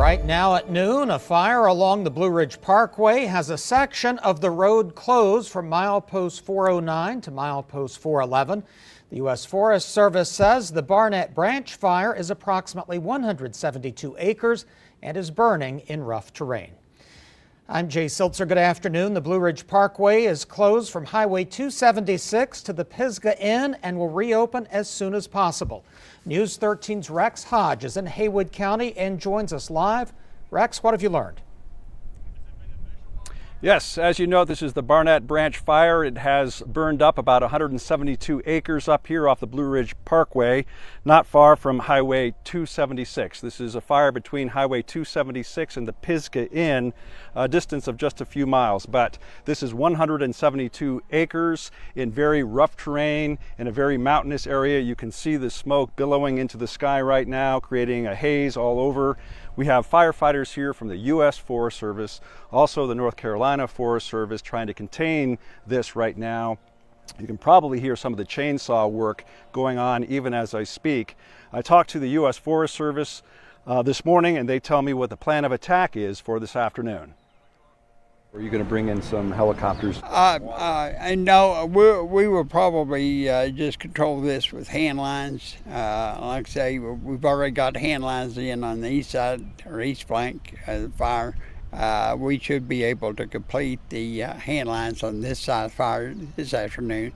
Right now at noon, a fire along the Blue Ridge Parkway has a section of the road closed from milepost 409 to milepost 411. The U.S. Forest Service says the Barnett Branch Fire is approximately 172 acres and is burning in rough terrain. I'm Jay Siltzer. Good afternoon. The Blue Ridge Parkway is closed from Highway 276 to the Pisgah Inn and will reopen as soon as possible. News 13's Rex Hodge is in Haywood County and joins us live. Rex, what have you learned? Yes, as you know, this is the Barnett Branch Fire. It has burned up about 172 acres up here off the Blue Ridge Parkway, not far from Highway 276. This is a fire between Highway 276 and the Pisgah Inn, a distance of just a few miles. But this is 172 acres in very rough terrain, in a very mountainous area. You can see the smoke billowing into the sky right now, creating a haze all over. We have firefighters here from the U.S. Forest Service, also the North Carolina Forest Service, trying to contain this right now. You can probably hear some of the chainsaw work going on even as I speak. I talked to the U.S. Forest Service this morning, and they tell me what the plan of attack is for this afternoon. Are you going to bring in some helicopters? No, we will probably just control this with hand lines. Like I say, we've already got hand lines in on the east side or east flank of the fire. We should be able to complete the hand lines on this side of the fire this afternoon.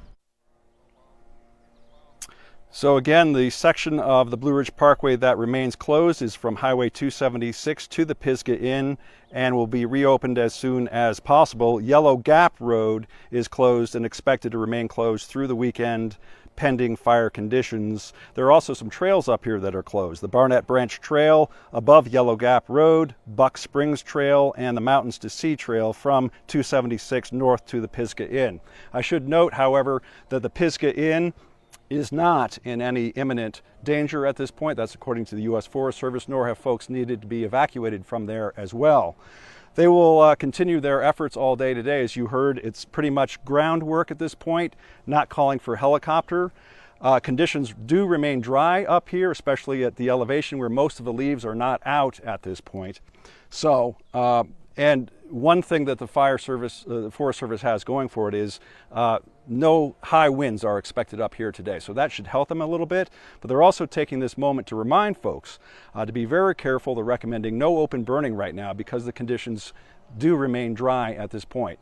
So again, the section of the Blue Ridge Parkway that remains closed is from Highway 276 to the Pisgah Inn and will be reopened as soon as possible. Yellow Gap Road is closed and expected to remain closed through the weekend pending fire conditions. There are also some trails up here that are closed. The Barnett Branch Trail above Yellow Gap Road, Buck Springs Trail, and the Mountains to Sea Trail from 276 north to the Pisgah Inn. I should note, however, that the Pisgah Inn is not in any imminent danger at this point. That's according to the U.S. Forest Service, nor have folks needed to be evacuated from there as well. They will continue their efforts all day today. As you heard, it's pretty much groundwork at this point, not calling for helicopter. Conditions do remain dry up here, especially at the elevation where most of the leaves are not out at this point. So, and one thing that the Forest Service has going for it is no high winds are expected up here today. So that should help them a little bit. But they're also taking this moment to remind folks to be very careful. They're recommending no open burning right now because the conditions do remain dry at this point.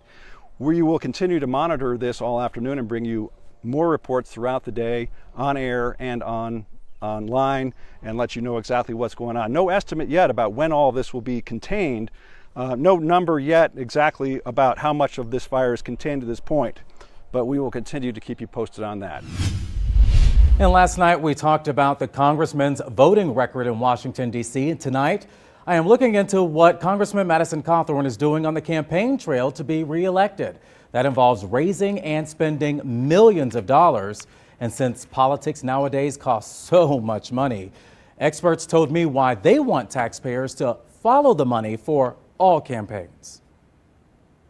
We will continue to monitor this all afternoon and bring you more reports throughout the day on air and online and let you know exactly what's going on. No estimate yet about when all this will be contained. No number yet exactly about how much of this fire is contained to this point, but we will continue to keep you posted on that. And last night we talked about the congressman's voting record in Washington, D.C. Tonight, I am looking into what Congressman Madison Cawthorn is doing on the campaign trail to be reelected. That involves raising and spending millions of dollars. And since politics nowadays costs so much money, experts told me why they want taxpayers to follow the money for all campaigns.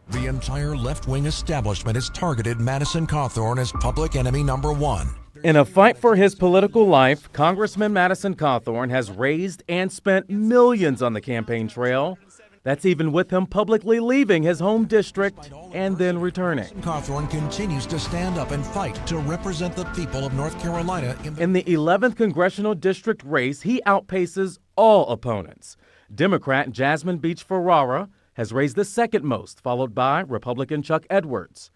The entire left-wing establishment has targeted Madison Cawthorn as public enemy number one. In a fight for his political life, Congressman Madison Cawthorn has raised and spent millions on the campaign trail. That's even with him publicly leaving his home district and then returning. Cawthorn continues to stand up and fight to represent the people of North Carolina. In the 11th congressional district race, he outpaces all opponents. Democrat Jasmine Beach Ferrara has raised the second most, followed by Republican Chuck Edwards.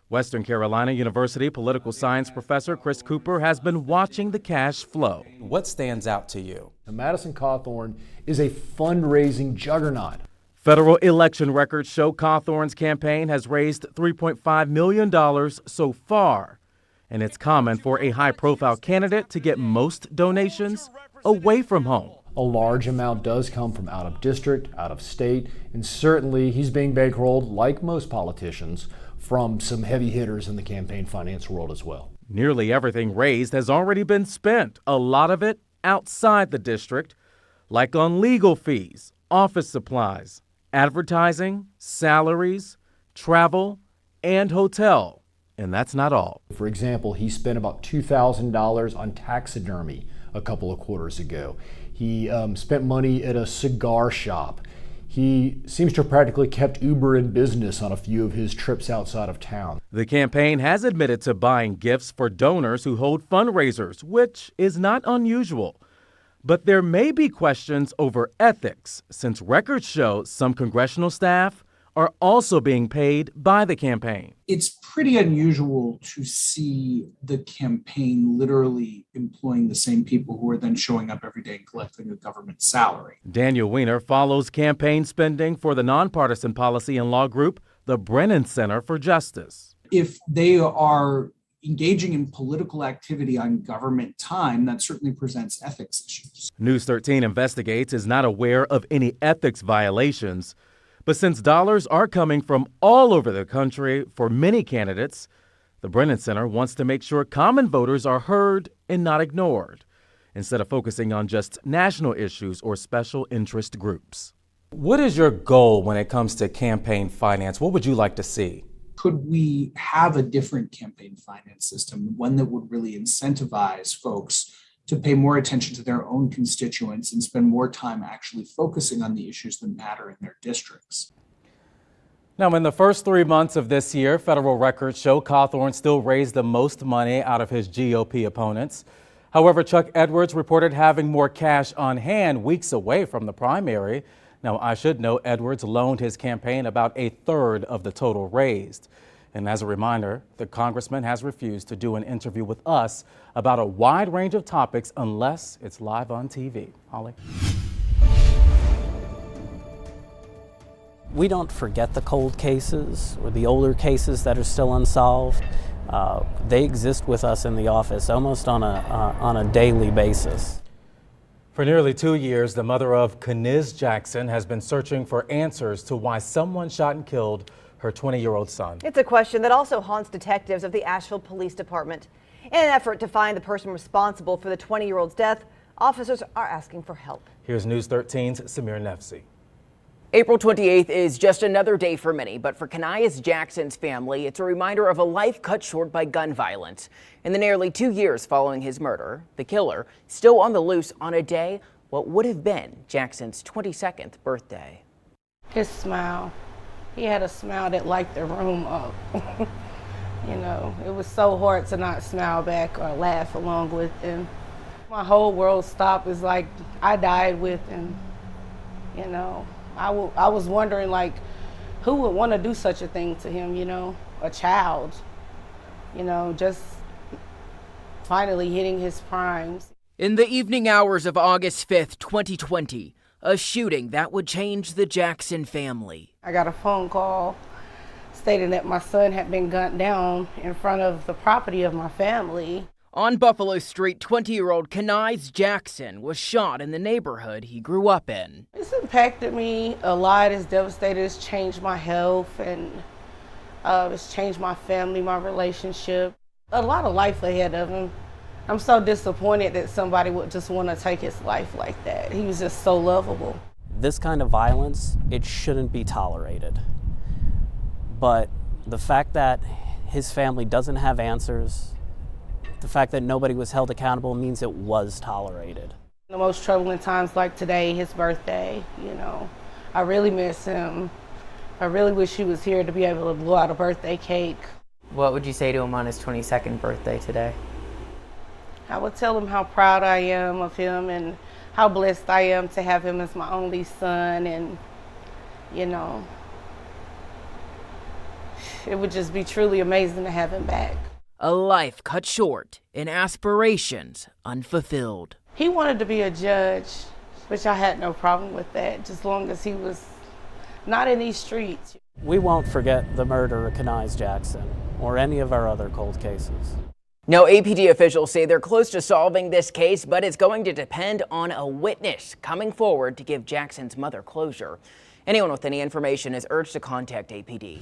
Western Carolina University political science professor Chris Cooper has been watching the cash flow. What stands out to you? Madison Cawthorn is a fundraising juggernaut. Federal election records show Cawthorn's campaign has raised $3.5 million so far. And it's common for a high-profile candidate to get most donations away from home. A large amount does come from out of district, out of state, and certainly he's being bankrolled, like most politicians, from some heavy hitters in the campaign finance world as well. Nearly everything raised has already been spent, a lot of it outside the district, like on legal fees, office supplies, advertising, salaries, travel, and hotel. And that's not all. For example, he spent about $2,000 on taxidermy a couple of quarters ago. He spent money at a cigar shop. He seems to have practically kept Uber in business on a few of his trips outside of town. The campaign has admitted to buying gifts for donors who hold fundraisers, which is not unusual. But there may be questions over ethics, since records show some congressional staff are also being paid by the campaign. It's pretty unusual to see the campaign literally employing the same people who are then showing up every day and collecting a government salary. Daniel Weiner follows campaign spending for the nonpartisan policy and law group, the Brennan Center for Justice. If they are engaging in political activity on government time, that certainly presents ethics issues. News 13 Investigates is not aware of any ethics violations. But since dollars are coming from all over the country for many candidates, the Brennan Center wants to make sure common voters are heard and not ignored, instead of focusing on just national issues or special interest groups. What is your goal when it comes to campaign finance? What would you like to see? Could we have a different campaign finance system, one that would really incentivize folks to pay more attention to their own constituents and spend more time actually focusing on the issues that matter in their districts? Now, in the first 3 months of this year, federal records show Cawthorn still raised the most money out of his GOP opponents. However, Chuck Edwards reported having more cash on hand weeks away from the primary. Now, I should note Edwards loaned his campaign about a third of the total raised. And as a reminder, the congressman has refused to do an interview with us about a wide range of topics unless it's live on TV. Holly? We don't forget the cold cases or the older cases that are still unsolved. They exist with us in the office almost on a daily basis. For nearly 2 years, the mother of Keniz Jackson has been searching for answers to why someone shot and killed her 20-year-old son. It's a question that also haunts detectives of the Asheville Police Department. In an effort to find the person responsible for the 20-year-old's death, officers are asking for help. Here's News 13's Samir Nefsi. April 28th is just another day for many, but for Keniz Jackson's family, it's a reminder of a life cut short by gun violence. In the nearly 2 years following his murder, the killer still on the loose on a day what would have been Jackson's 22nd birthday. His smile. He had a smile that lighted the room up. You know, it was so hard to not smile back or laugh along with him. My whole world stopped. It's like I died with him. You know, I was wondering, like, who would want to do such a thing to him, you know, a child, you know, just finally hitting his primes. In the evening hours of August 5th, 2020, a shooting that would change the Jackson family. I got a phone call stating that my son had been gunned down in front of the property of my family. On Buffalo Street, 20-year-old Keniz Jackson was shot in the neighborhood he grew up in. It's impacted me a lot. It's devastated. It's changed my health, and it's changed my family, my relationship. A lot of life ahead of him. I'm so disappointed that somebody would just want to take his life like that. He was just so lovable. This kind of violence, it shouldn't be tolerated. But the fact that his family doesn't have answers, the fact that nobody was held accountable means it was tolerated. The most troubling times like today, his birthday, you know, I really miss him. I really wish he was here to be able to blow out a birthday cake. What would you say to him on his 22nd birthday today? I would tell him how proud I am of him and how blessed I am to have him as my only son, and, you know, it would just be truly amazing to have him back. A life cut short and aspirations unfulfilled. He wanted to be a judge, which I had no problem with that, just as long as he was not in these streets. We won't forget the murder of Keniz Jackson or any of our other cold cases. Now, APD officials say they're close to solving this case, but it's going to depend on a witness coming forward to give Jackson's mother closure. Anyone with any information is urged to contact APD.